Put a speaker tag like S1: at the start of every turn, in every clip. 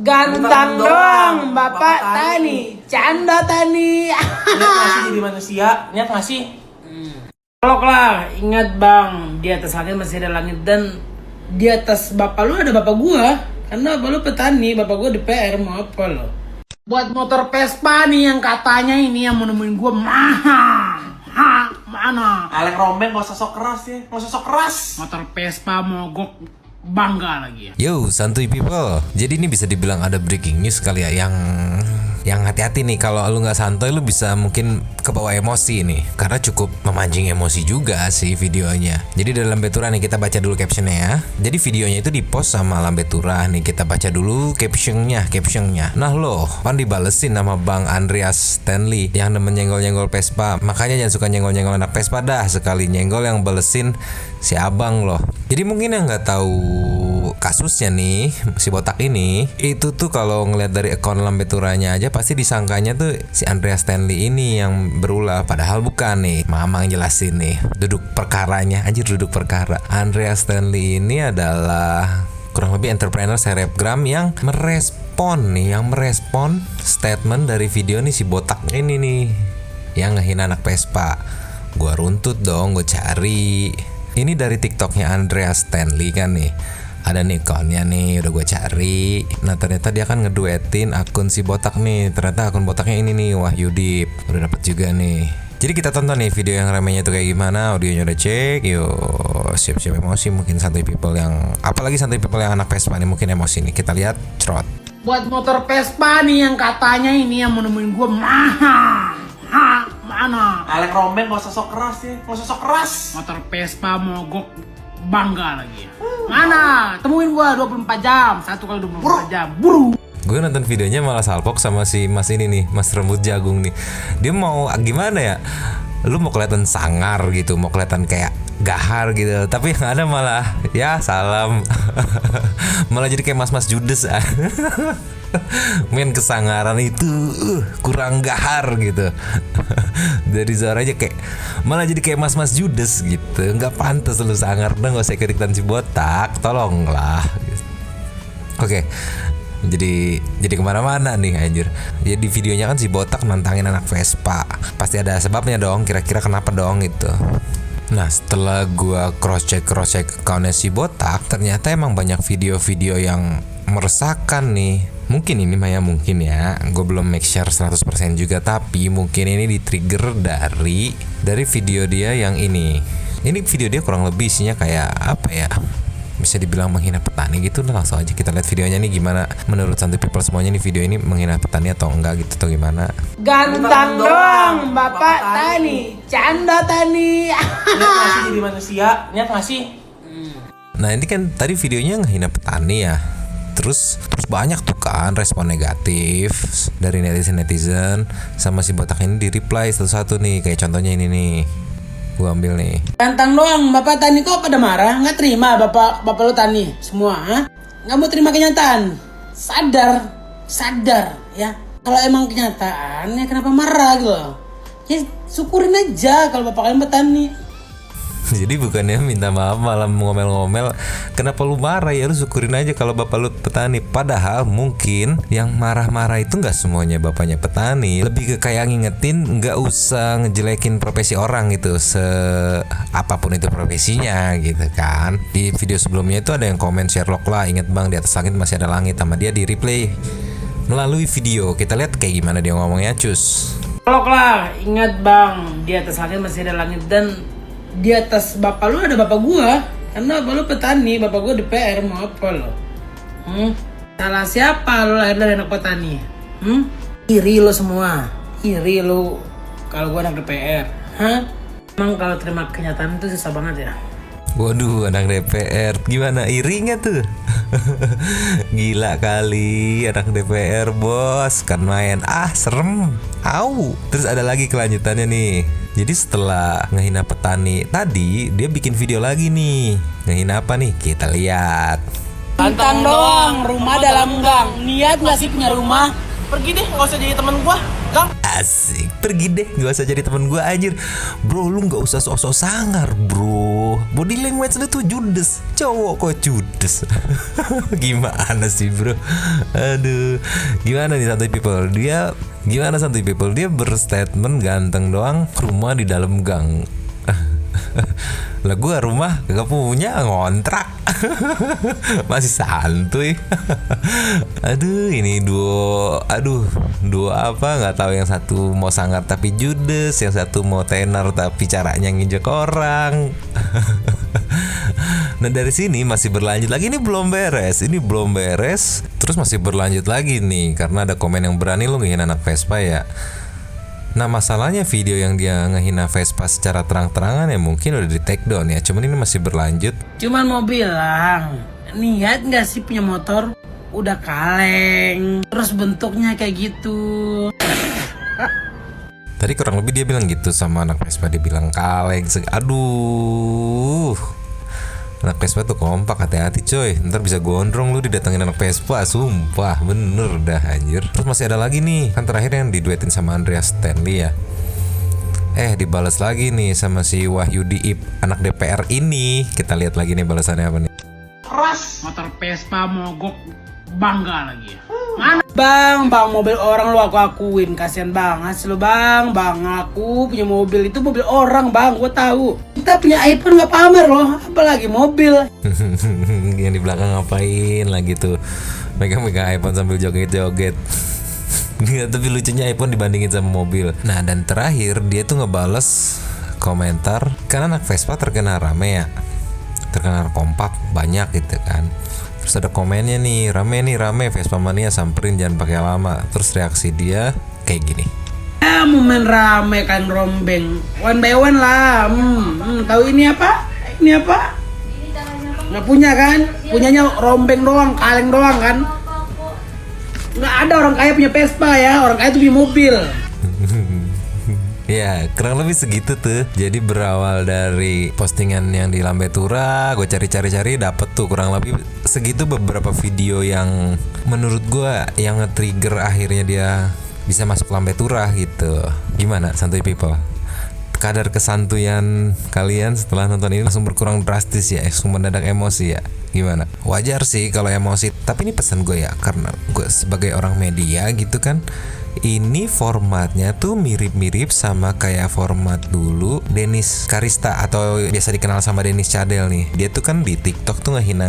S1: Ganteng doang, Bapak Tani. Canda Tani.
S2: Niat ngasih jadi manusia, niat ngasih.
S1: Tolok lah, ingat bang, di atas langit masih ada langit dan di atas bapak lu ada bapak gua. Karena bapak lu petani, bapak gua DPR, mau apa lo? Buat motor Vespa nih yang katanya ini yang mau nemuin gua mahal. Mana?
S2: Alek rombeng gak usah sok keras ya, gak usah sok keras.
S1: Motor Vespa mogok bangga lagi ya.
S3: Yo, santuy people. Jadi ini bisa dibilang ada breaking news kali ya yang hati-hati nih, kalau lu nggak santuy lu bisa mungkin kebawa emosi nih, karena cukup memancing emosi juga sih videonya. Jadi dari Lambe Tura nih, kita baca dulu captionnya ya. Jadi videonya itu dipost sama Lambe Tura nih, kita baca dulu captionnya. Nah lo, kan dibalesin nama Bang Andreas Stanley yang demen nyenggol-nyenggol Vespa. Makanya jangan suka nyenggol-nyenggol anak Vespa dah, sekali nyenggol yang balesin si abang loh. Jadi mungkin yang nggak tahu kasusnya nih, si botak ini itu tuh kalau ngeliat dari akun Lambe Turanya aja pasti disangkanya tuh si Andreas Stanley ini yang berulah, padahal bukan nih. Mamang jelasin nih duduk perkaranya, anjir duduk perkara. Andreas Stanley ini adalah kurang lebih entrepreneur selebgram yang merespon statement dari video nih si botak ini nih yang ngehina anak Vespa. Gua runtut dong, gue cari. Ini dari TikToknya Andreas Stanley kan nih. Ada nih akunnya nih, udah gue cari. Nah ternyata dia kan ngeduetin akun si botak nih. Ternyata akun botaknya ini nih, Wahyudip. Udah dapet juga nih. Jadi kita tonton nih video yang ramenya itu kayak gimana. Audionya udah cek. Yuk, siap-siap emosi. Mungkin santuy people yang, apalagi santuy people yang anak Vespa nih, mungkin emosi nih. Kita lihat, cerot.
S1: Buat motor Vespa nih yang katanya ini yang mau nemuin gua mahal. Mana?
S2: Alek rombeng gak usah sok keras ya, gak usah sok keras.
S1: Motor Vespa mogok bangga lagi ya. Mana? Temuin gua 24 jam. 1 kali 24 jam. Buru.
S3: Gue nonton videonya malah salpok sama si mas ini nih, mas rambut jagung nih. Dia mau gimana ya? Lu mau kelihatan sangar gitu, mau kelihatan kayak gahar gitu, tapi yang ada malah ya salam. Malah jadi kayak mas-mas judes. Main kesangaran itu kurang gahar gitu. Dari suara aja kayak malah jadi kayak mas-mas judes gitu. Nggak pantas lu sangar, udah nggak usah ikut-ikutan si botak, tolonglah. Oke. Jadi kemana-mana nih anjir. Jadi videonya kan si botak nantangin anak Vespa. Pasti ada sebabnya dong, kira-kira kenapa dong gitu. Nah setelah gua cross check akunnya si botak, ternyata emang banyak video-video yang meresahkan nih. Mungkin ini Maya, mungkin ya, gue belum make sure 100% juga, tapi mungkin ini di-trigger dari video dia yang ini. Ini video dia kurang lebih isinya kayak apa ya? Bisa dibilang menghina petani gitu. Nah, langsung aja kita lihat videonya nih, gimana menurut santuy people semuanya nih, video ini menghina petani atau enggak gitu, atau gimana.
S1: Ganteng doang, Bapak Tani. Canda Tani.
S2: Niat ngasih jadi manusia, niat ngasih.
S3: Nah ini kan tadi videonya ngehina petani ya. Terus banyak tuh kan respon negatif dari netizen sama si botak ini, di reply satu-satu nih. Kayak contohnya ini nih, gua ambil nih.
S1: Ganteng doang, Bapak Tani kok pada marah? Nggak terima bapak lu Tani semua, ha? Nggak mau terima kenyataan. Sadar ya. Kalau emang kenyataan ya kenapa marah gitu loh? Ya syukurin aja kalau bapak kalian petani.
S3: Jadi bukannya minta maaf malah ngomel-ngomel, kenapa lu marah, ya lu syukurin aja kalau bapak lu petani. Padahal mungkin yang marah-marah itu nggak semuanya bapaknya petani, lebih ke kayak ngingetin nggak usah ngejelekin profesi orang gitu, apapun itu profesinya gitu kan. Di video sebelumnya itu ada yang komen Sherlock lah, inget bang di atas langit masih ada langit, sama dia di replay melalui video. Kita lihat kayak gimana dia ngomongnya, cus.
S1: Tolok lah, ingat bang, di atas langit masih ada langit dan di atas bapak lu ada bapak gua. Karena bapak lu petani, bapak gua DPR, mau apa lo? Salah siapa lu lahir dari anak petani? Iri lo semua, iri lo kalau gua anak DPR. Emang kalau terima kenyataan itu susah banget ya?
S3: Waduh, anak DPR gimana, iri nggak tuh? Gila kali anak DPR bos, kan main serem. Terus ada lagi kelanjutannya nih. Jadi setelah ngehina petani tadi, dia bikin video lagi nih. Ngehina apa nih? Kita lihat.
S1: Pantang doang, rumah dalam gang. Niat nggak sih punya rumah?
S2: Pergi deh, gak usah jadi teman gua, gang.
S3: Asik, pergi deh, gak usah jadi temen gue anjir. Bro, lu gak usah sok-sok sangar bro. body language lu tuh judes, cowok kok judes. Gimana sih bro? Aduh, gimana nih santuy people? Dia berstatement ganteng doang, rumah di dalam gang. Lah gue rumah gak punya, ngontrak. Masih santuy. Aduh, ini duo apa nggak tahu, yang satu mau sangar tapi judes, yang satu mau tenar tapi caranya nginjek orang. Nah dari sini masih berlanjut lagi, ini belum beres, terus masih berlanjut lagi nih karena ada komen yang berani lu ngehina anak Vespa ya. Nah masalahnya video yang dia ngehina Vespa secara terang-terangan ya mungkin udah di take down ya, cuman ini masih berlanjut.
S1: Cuman mau bilang, niat nggak sih punya motor udah kaleng, terus bentuknya kayak gitu.
S3: Tadi kurang lebih dia bilang gitu sama anak Vespa, dia bilang kaleng. Aduh, anak Vespa tuh kompak, hati-hati coy, ntar bisa gondrong lu didatengin anak Vespa, sumpah bener dah anjir. Terus masih ada lagi nih, kan terakhir yang diduetin sama Andreas Stanley ya. Dibalas lagi nih sama si Wahyudi Ip, anak DPR ini. Kita lihat lagi nih balasannya apa nih.
S2: Keras.
S1: Motor Vespa mogok, bangga lagi ya. Mana bang mobil orang lu aku akuin, kasihan banget sih lu bang. Aku punya mobil, itu mobil orang bang, gua tahu. Kita punya iPhone nggak pamer loh, apalagi mobil.
S3: Yang di belakang ngapain lagi tuh, megang iPhone sambil joget-joget. Tapi lucunya iPhone dibandingin sama mobil. Nah dan terakhir dia tuh ngebales komentar, karena anak Vespa terkena rame ya, terkena kompak banyak gitu kan. Terus ada komennya nih, rame Vespa Mania samperin jangan pakai lama. Terus reaksi dia kayak gini.
S1: Mau main rame kan rombeng, one by one lah. Tahu ini apa? Nggak punya kan? Punyanya rombeng doang, kaleng doang kan? Nggak ada orang kaya punya Vespa ya, orang kaya tuh punya mobil.
S3: Ya kurang lebih segitu tuh. Jadi berawal dari postingan yang di Lambetura, gue cari dapet tuh kurang lebih segitu beberapa video yang menurut gue yang nge-trigger akhirnya dia bisa masuk Lambetura gitu. Gimana santuy people? Kadar kesantuyan kalian setelah nonton ini langsung berkurang drastis ya, langsung mendadak emosi ya. Gimana? Wajar sih kalau emosi, tapi ini pesan gue ya, karena gue sebagai orang media gitu kan, ini formatnya tuh mirip-mirip sama kayak format dulu Denis Karista atau biasa dikenal sama Denis Cadel nih. Dia tuh kan di TikTok tuh ngehina.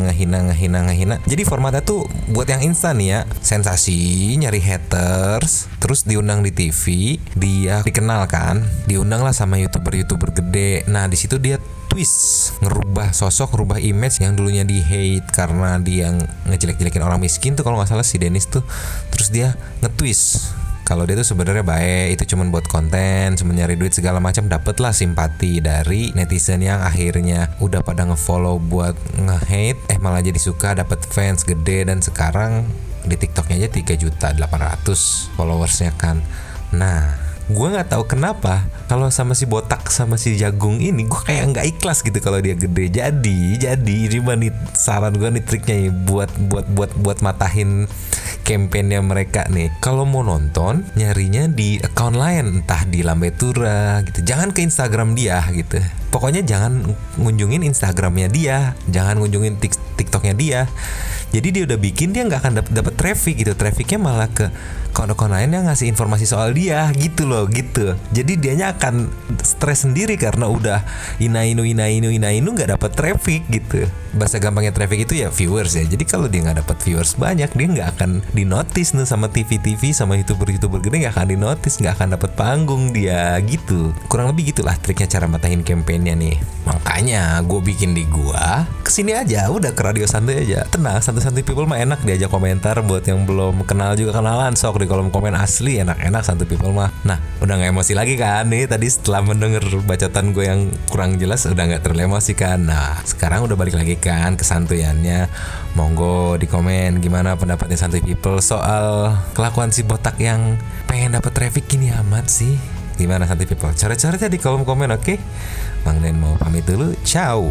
S3: Jadi formatnya tuh buat yang instan ya, sensasi, nyari haters, terus diundang di TV, dia dikenal kan, diundang lah sama youtuber gede. Nah di situ dia twist, ngerubah sosok, ngerubah image yang dulunya di hate karena dia ngejelek-jelekin orang miskin tuh kalau nggak salah si Denis tuh. Terus dia nge-twist kalau dia tuh sebenarnya baik, itu cuma buat konten, cuma nyari duit segala macam. Dapatlah simpati dari netizen yang akhirnya udah pada ngefollow buat nge-hate, malah jadi suka, dapat fans gede, dan sekarang di TikToknya aja 3.800.000 followersnya kan. Nah, gue nggak tahu kenapa kalau sama si botak sama si jagung ini gue kayak nggak ikhlas gitu kalau dia gede. Jadi ini mah nih saran gue nih, triknya nih buat matahin campaignnya mereka nih. Kalau mau nonton nyarinya di account lain, entah di Lambetura gitu, jangan ke Instagram dia gitu. Pokoknya jangan ngunjungin Instagramnya dia, jangan ngunjungin TikToknya dia. Jadi dia udah bikin, dia nggak akan dapat traffic gitu. Trafficnya malah ke akun-akun lain yang ngasih informasi soal dia gitu loh gitu. Jadi dianya akan stres sendiri karena udah inainu nggak dapat traffic gitu. Bahasa gampangnya traffic itu ya viewers ya. Jadi kalau dia nggak dapat viewers banyak, dia nggak akan dinotis nih sama TV sama youtuber gede, nggak akan dinotis, nggak akan dapat panggung dia gitu. Kurang lebih gitulah triknya cara matahin campaignnya nih. Makanya gue bikin di gua kesini aja, udah ke Radio Santuy aja, tenang, santuy people mah enak diajak komentar. Buat yang belum kenal juga kenalan, sok di kolom komen asli enak santuy people mah. Nah udah nggak emosi lagi kan nih, tadi setelah mendenger bacotan gue yang kurang jelas udah nggak terlalu emosi kan. Nah sekarang udah balik lagi kan kesantuyannya. Monggo di komen gimana pendapatnya santuy people soal kelakuan si botak yang pengen dapat traffic gini amat sih. Gimana santuy people? Cara-caranya di kolom komen, oke? Bang Den mau pamit dulu, ciao.